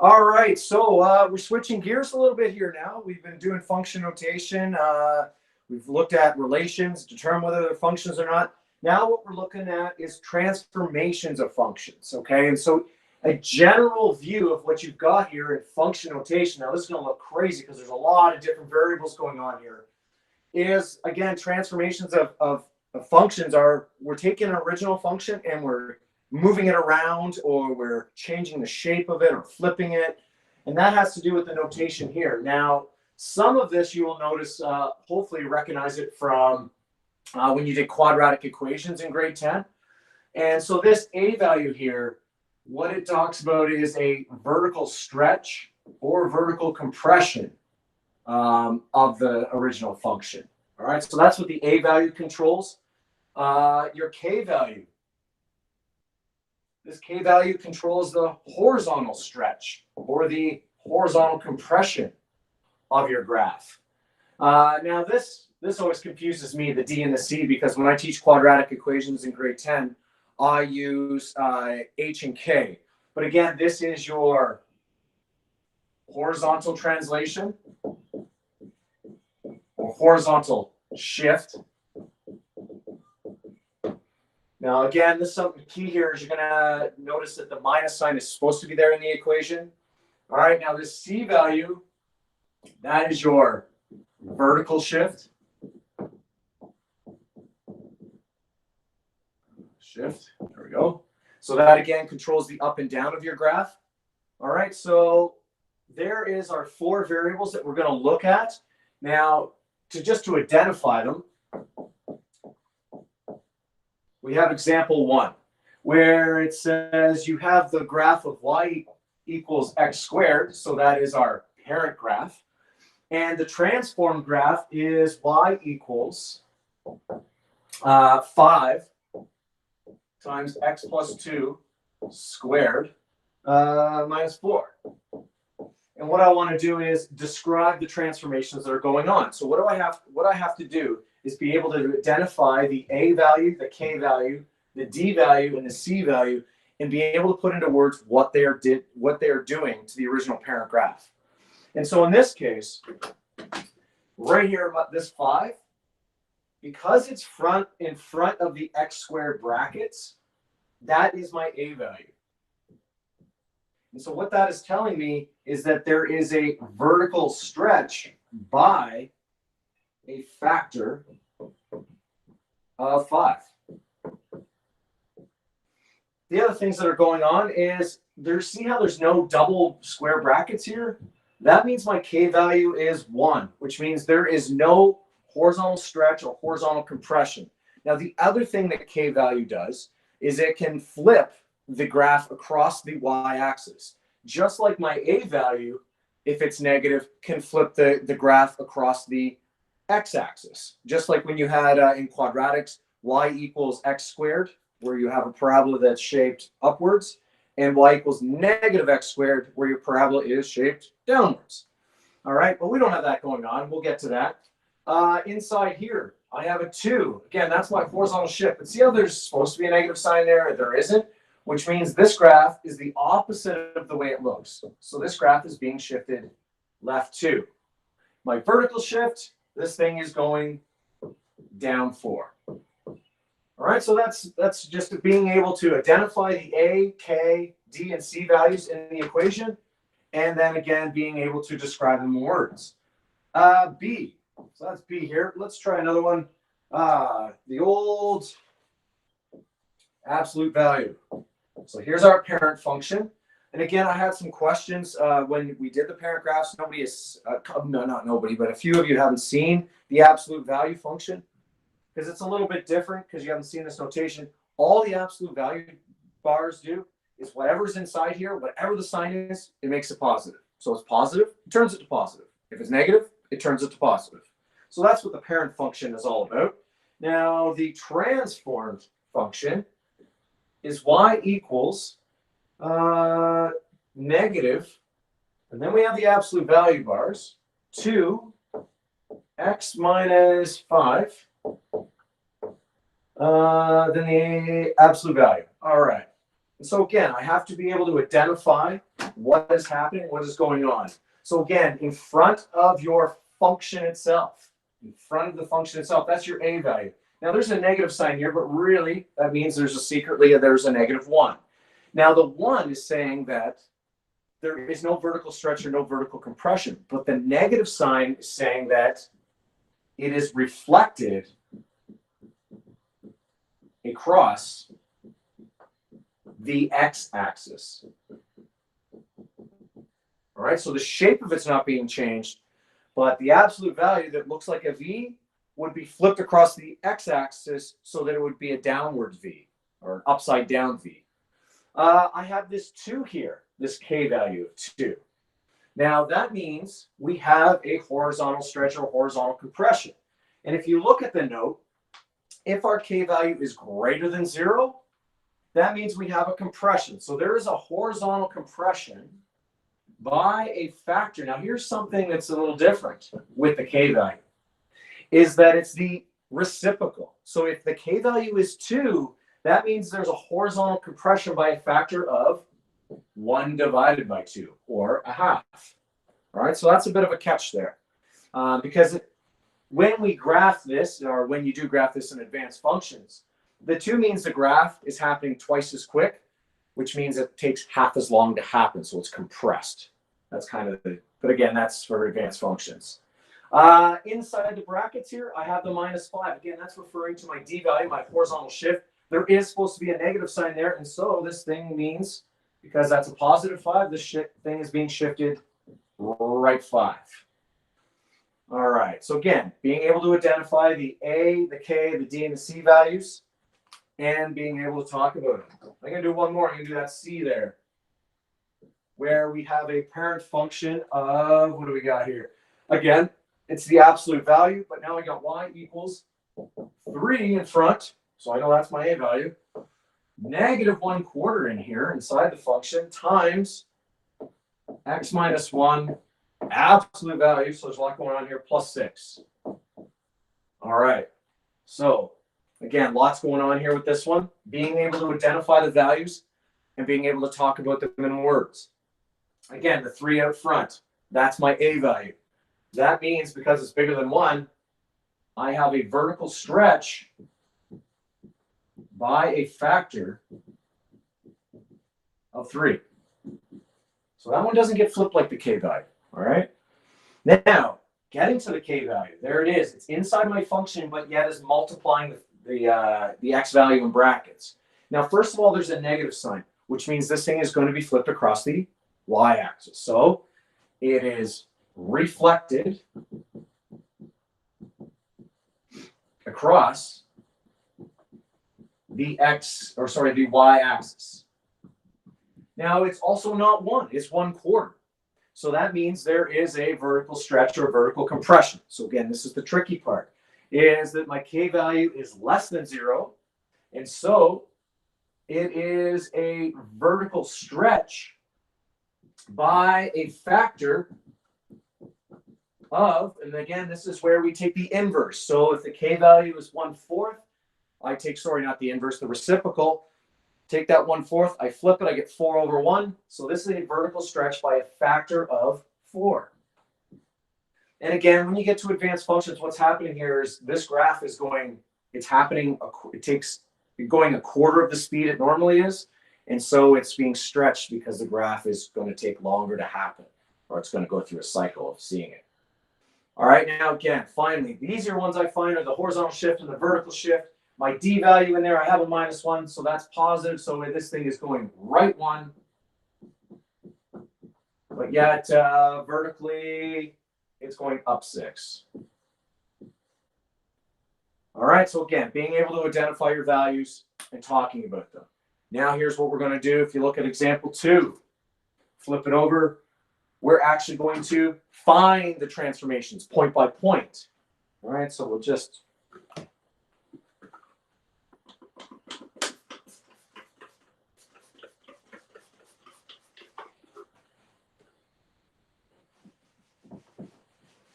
All right, so we're switching gears a little bit here now. We've been doing function notation. We've looked at relations, determine whether they're functions or not. Now what we're looking at is transformations of functions, okay? And so a general view of what you've got here in function notation, now this is going to look crazy because there's a lot of different variables going on here, is, again, transformations of functions are, we're taking an original function and we're moving it around, or we're changing the shape of it or flipping it. And that has to do with the notation here. Now, some of this you will notice, hopefully recognize it from when you did quadratic equations in grade 10. And so this A value here, what it talks about is a vertical stretch or vertical compression of the original function. All right, so that's what the A value controls. Your K value. This K value controls the horizontal stretch or the horizontal compression of your graph. Now this always confuses me, the D and the C, because when I teach quadratic equations in grade 10, I use H and K. But again, this is your horizontal translation or horizontal shift. Now, again, this is something key here is you're going to notice that the minus sign is supposed to be there in the equation. All right, now this C value, that is your vertical shift. There we go. So that, again, controls the up and down of your graph. All right, so there is our 4 variables that we're going to look at. Now, just to identify them, we have example 1, where it says you have the graph of y equals x squared. So that is our parent graph. And the transform graph is y equals 5 times x plus 2 squared minus 4. And what I want to do is describe the transformations that are going on. So what I have to do is be able to identify the A value, the K value, the D value, and the C value, and be able to put into words what they are doing to the original parent graph. And so in this case, right here, this 5, because it's in front of the x squared brackets, that is my A value. And so what that is telling me is that there is a vertical stretch by a factor of 5. The other things that are going on is see how there's no double square brackets here? That means my K value is 1, which means there is no horizontal stretch or horizontal compression. Now, the other thing that K value does is it can flip the graph across the y-axis. Just like my A value, if it's negative, can flip the graph across the x-axis. Just like when you had in quadratics, y equals x squared, where you have a parabola that's shaped upwards, and y equals negative x squared, where your parabola is shaped downwards. All right, but we don't have that going on. We'll get to that. Inside here, I have a 2. Again, that's my horizontal shift. But see how there's supposed to be a negative sign there? There isn't, which means this graph is the opposite of the way it looks. So this graph is being shifted left 2. My vertical shift, this thing is going down 4. All right, so that's just being able to identify the A, K, D, and C values in the equation, and then again being able to describe them in words. B, so that's B here. Let's try another one. The old absolute value. So here's our parent function. And again, I had some questions when we did the parent graphs. Nobody is, no, not nobody, but a few of you haven't seen the absolute value function, because it's a little bit different because you haven't seen this notation. All the absolute value bars do is whatever's inside here, whatever the sign is, it makes it positive. So it's positive, it turns it to positive. If it's negative, it turns it to positive. So that's what the parent function is all about. Now, the transformed function is y equals negative, and then we have the absolute value bars, 2 x minus 5, then the absolute value. All right. And so again, I have to be able to identify what is happening, what is going on. So again, in front of your function itself, in front of the function itself, that's your A value. Now there's a negative sign here, but really that means there's a negative 1. Now the 1 is saying that there is no vertical stretch or no vertical compression, but the negative sign is saying that it is reflected across the x-axis. All right, so the shape of it's not being changed, but the absolute value that looks like a V would be flipped across the x-axis so that it would be a downwards V or an upside down V. I have this 2 here, this K value of 2. Now that means we have a horizontal stretch or horizontal compression. And if you look at the note, if our K value is greater than 0, that means we have a compression. So there is a horizontal compression by a factor. Now here's something that's a little different with the K value, is that it's the reciprocal. So if the K value is 2, that means there's a horizontal compression by a factor of 1 divided by 2, or a half. All right, so that's a bit of a catch there. Because when we graph this, or when you do graph this in advanced functions, the 2 means the graph is happening twice as quick, which means it takes half as long to happen, so it's compressed. That's kind of the, but again, that's for advanced functions. Inside the brackets here, I have the -5. Again, that's referring to my D value, my horizontal shift. There is supposed to be a negative sign there, and so this thing means, because that's a +5, this thing is being shifted right 5. All right, so again, being able to identify the A, the K, the D, and the C values, and being able to talk about them. I'm going to do one more. I'm going to do that C there, where we have a parent function of, what do we got here? Again, it's the absolute value, but now I got y equals 3 in front, so I know that's my A value. -1/4 in here inside the function times x minus 1 absolute value, so there's a lot going on here, +6. All right, so again, lots going on here with this one. Being able to identify the values and being able to talk about them in words. Again, the 3 out front, that's my A value. That means because it's bigger than 1, I have a vertical stretch by a factor of 3. So that one doesn't get flipped like the K value, all right? Now, getting to the K value, there it is. It's inside my function, but yet is multiplying the X value in brackets. Now, first of all, there's a negative sign, which means this thing is going to be flipped across the Y axis. So it is reflected across the the Y axis. Now it's also not 1, it's 1/4. So that means there is a vertical stretch or vertical compression. So again, this is the tricky part, is that my K value is less than 0. And so it is a vertical stretch by a factor of, and again, this is where we take the inverse. So if the K value is 1/4, I take, not the inverse, the reciprocal, take that 1/4, I flip it, I get 4/1. So this is a vertical stretch by a factor of 4. And again, when you get to advanced functions, what's happening here is this graph is going, it's happening, it takes going 1/4 of the speed it normally is. And so it's being stretched because the graph is going to take longer to happen, or it's going to go through a cycle of seeing it. All right, now again, finally, the easier ones I find are the horizontal shift and the vertical shift. My D value in there, I have a -1, so that's positive. So this thing is going right 1. But yet vertically, it's going up 6. All right, so again, being able to identify your values and talking about them. Now here's what we're going to do. If you look at example 2, flip it over. We're actually going to find the transformations point by point. All right, so we'll just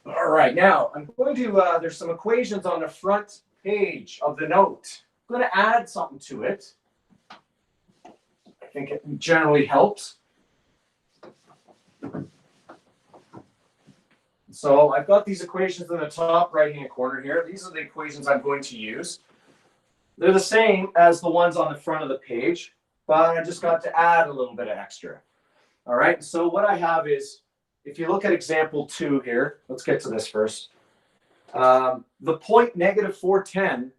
all right, now I'm going to, there's some equations on the front page of the note. I'm going to add something to it. I think it generally helps. So I've got these equations in the top right-hand corner here. These are the equations I'm going to use. They're the same as the ones on the front of the page, but I just got to add a little bit of extra. All right, so what I have is, if you look at example 2 here, let's get to this first. The point -410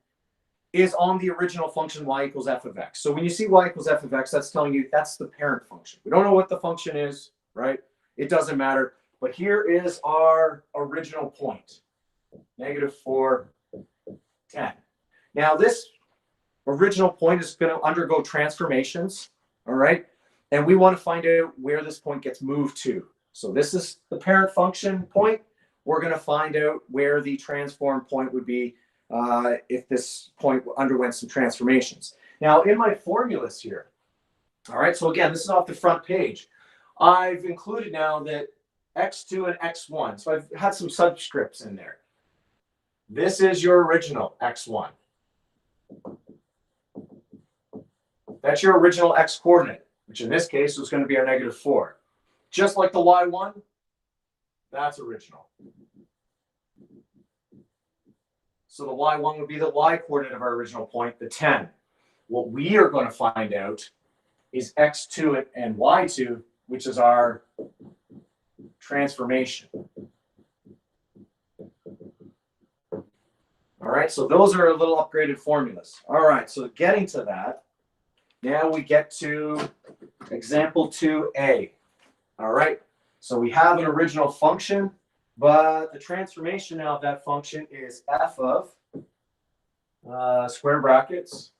is on the original function y equals f of x. So when you see y equals f of x, that's telling you that's the parent function. We don't know what the function is, right? It doesn't matter. But here is our original point, -410. Now this original point is going to undergo transformations, all right? And we want to find out where this point gets moved to. So this is the parent function point. We're going to find out where the transform point would be if this point underwent some transformations. Now in my formulas here, all right, so again, this is off the front page. I've included now that x2 and x1. So I've had some subscripts in there. This is your original x1. That's your original x coordinate, which in this case was going to be our -4. Just like the y1, that's original. So the y1 would be the y coordinate of our original point, the 10. What we are going to find out is x2 and y2, which is our transformation. All right, so those are a little upgraded formulas. All right, so getting to that, now we get to example 2a. All right, so we have an original function, but the transformation now of that function is f of square brackets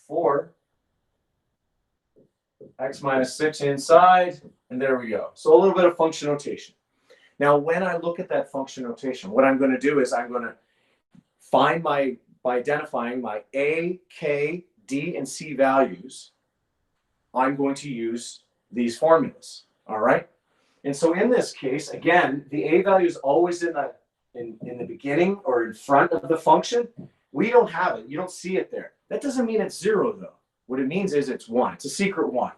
4 x minus 6 inside, and there we go. So a little bit of function notation. Now, when I look at that function notation, what I'm going to do is I'm going to find by identifying my a, k, d, and c values, I'm going to use these formulas. All right. And so in this case, again, the a value is always in the beginning or in front of the function. We don't have it. You don't see it there. That doesn't mean it's 0, though. What it means is it's 1. It's a secret 1.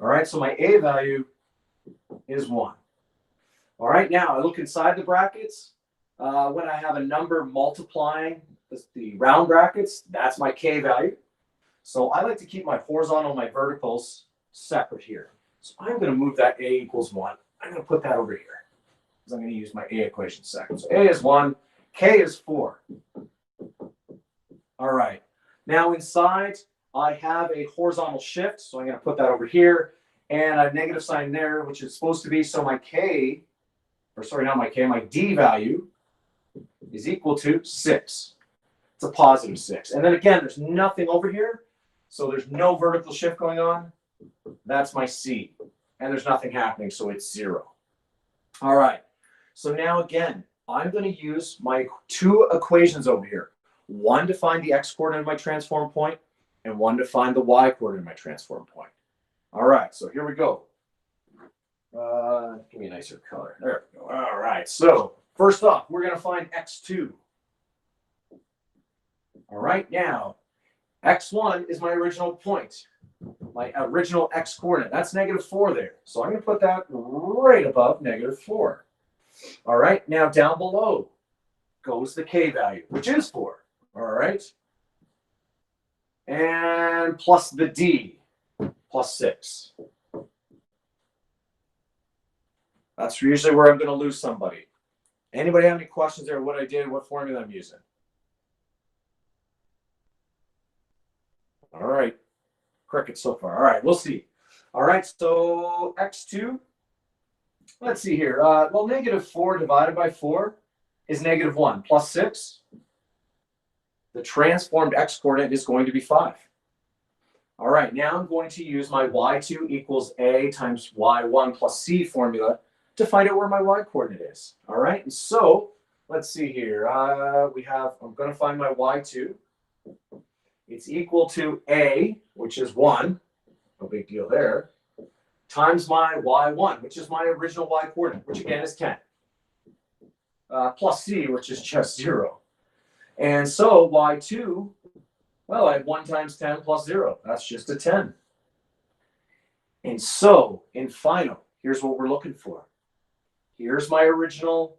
All right. So my a value is 1. All right. Now I look inside the brackets. When I have a number multiplying the round brackets, that's my k value. So I like to keep my horizontal and my verticals separate here. So I'm going to move that a equals 1. I'm going to put that over here because I'm going to use my a equation second. So a is 1, k is 4. All right. Now inside, I have a horizontal shift, so I'm going to put that over here. And I have negative sign there, which is supposed to be, so my k, or sorry, not my k, my d value is equal to 6. It's a positive 6. And then again, there's nothing over here, so there's no vertical shift going on. That's my c. And there's nothing happening, so it's 0. All right. So now again, I'm going to use my 2 equations over here. One to find the x coordinate of my transform point, and one to find the y coordinate of my transform point. All right, so here we go. Give me a nicer color. There we go. All right, so first off, we're going to find x2. All right, now, x1 is my original point, my original x coordinate. That's -4 there. So I'm going to put that right above -4. All right, now down below goes the k value, which is 4. All right. And plus the d, plus 6. That's usually where I'm going to lose somebody. Anybody have any questions there? What I did, what formula I'm using? All right. Cricket so far. All right, we'll see. All right, so x2. Let's see here. Well, -4 divided by 4 is -1 plus 6. The transformed x coordinate is going to be 5. All right, now I'm going to use my y2 equals a times y1 plus c formula to find out where my y coordinate is. All right, and so let's see here. I'm going to find my y2. It's equal to a, which is 1, no big deal there, times my y1, which is my original y coordinate, which again is 10, plus c, which is just 0. And so y2, well, I have 1 times 10 plus 0. That's just a 10. And so in final, here's what we're looking for. Here's my original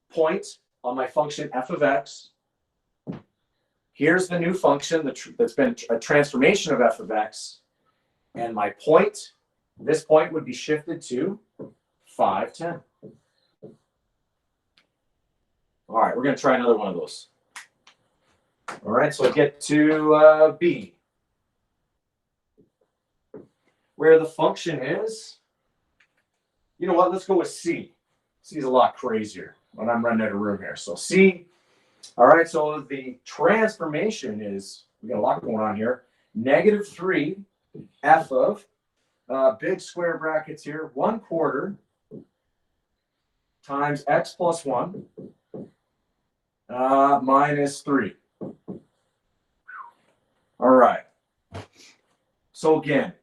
point on my function f of x. Here's the new function that's been a transformation of f of x. And my point, this point would be shifted to 5, 10. All right, we're going to try another one of those. All right, so I get to B, where the function is, you know what, let's go with C. C is a lot crazier when I'm running out of room here. So C, all right, so the transformation is, we got a lot going on here, -3 f of, big square brackets here, 1/4 times x plus 1 minus 3. All right. So again,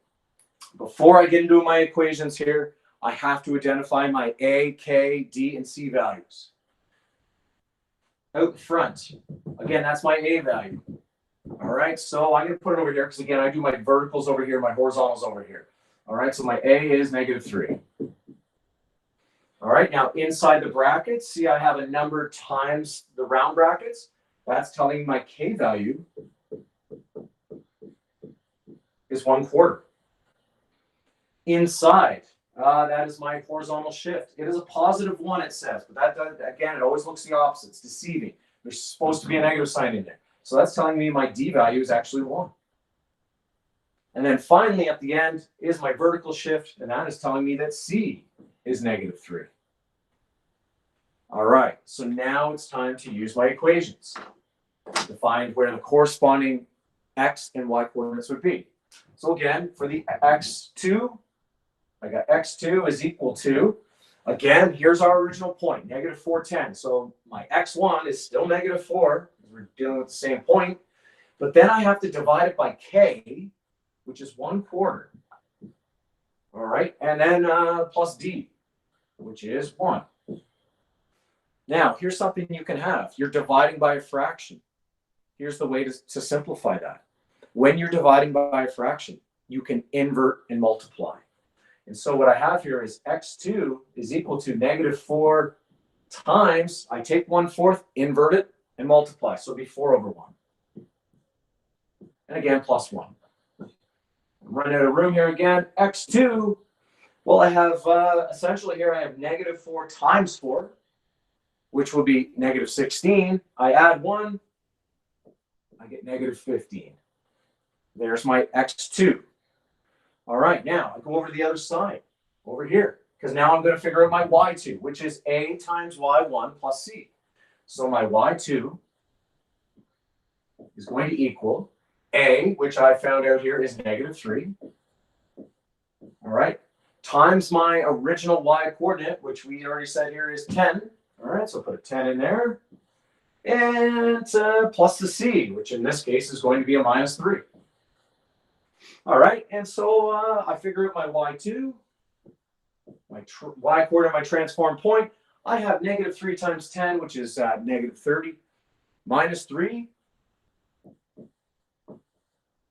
before I get into my equations here, I have to identify my A, K, D, and C values. Out front, again, that's my A value. All right, so I'm going to put it over here because, again, I do my verticals over here, my horizontals over here. All right, so my A is -3. All right, now inside the brackets, see I have a number times the round brackets. That's telling me my K value is 1/4. Inside, that is my horizontal shift. It is a +1, it says, but that does, again, it always looks the opposite. It's deceiving. There's supposed to be a negative sign in there. So that's telling me my D value is actually 1. And then finally, at the end, is my vertical shift, and that is telling me that C is -3. All right, so now it's time to use my equations to find where the corresponding x and y coordinates would be. So again, for the x2, I got x2 is equal to, again, here's our original point, -4, 10. So my x1 is still -4, because we're dealing with the same point. But then I have to divide it by k, which is 1/4. All right, and then plus d, which is 1. Now, here's something you can have. You're dividing by a fraction. Here's the way to simplify that. When you're dividing by a fraction, you can invert and multiply. And so what I have here is x2 is equal to -4 times, I take 1/4, invert it, and multiply. So it'll be 4/1. And again, plus 1. I'm running out of room here again. x2, well, I have, essentially here I have -4 times 4, which will be -16. I add 1, I get -15. There's my x2. All right, now I go over to the other side, over here, because now I'm going to figure out my y2, which is a times y1 plus c. So my y2 is going to equal a, which I found out here is -3. All right, times my original y coordinate, which we already said here is 10. All right, so put a 10 in there. And plus the c, which in this case is going to be a -3. All right, and so I figure out my y2, my y coordinate, my transform point. I have -3 times 10, which is -30, minus 3.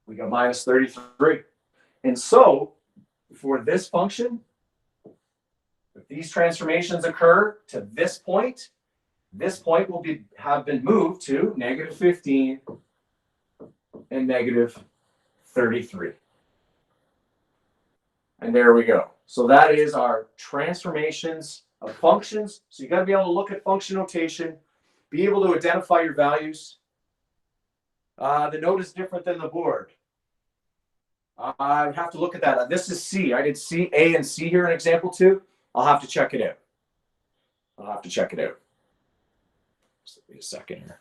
We got -33. And so for this function, if these transformations occur to this point will have been moved to -15 and -33. And there we go. So that is our transformations of functions. So you got to be able to look at function notation, be able to identify your values. The note is different than the board. I would have to look at that. This is C. I did C, A, and C here in example 2. I'll have to check it out. Just give me a second here.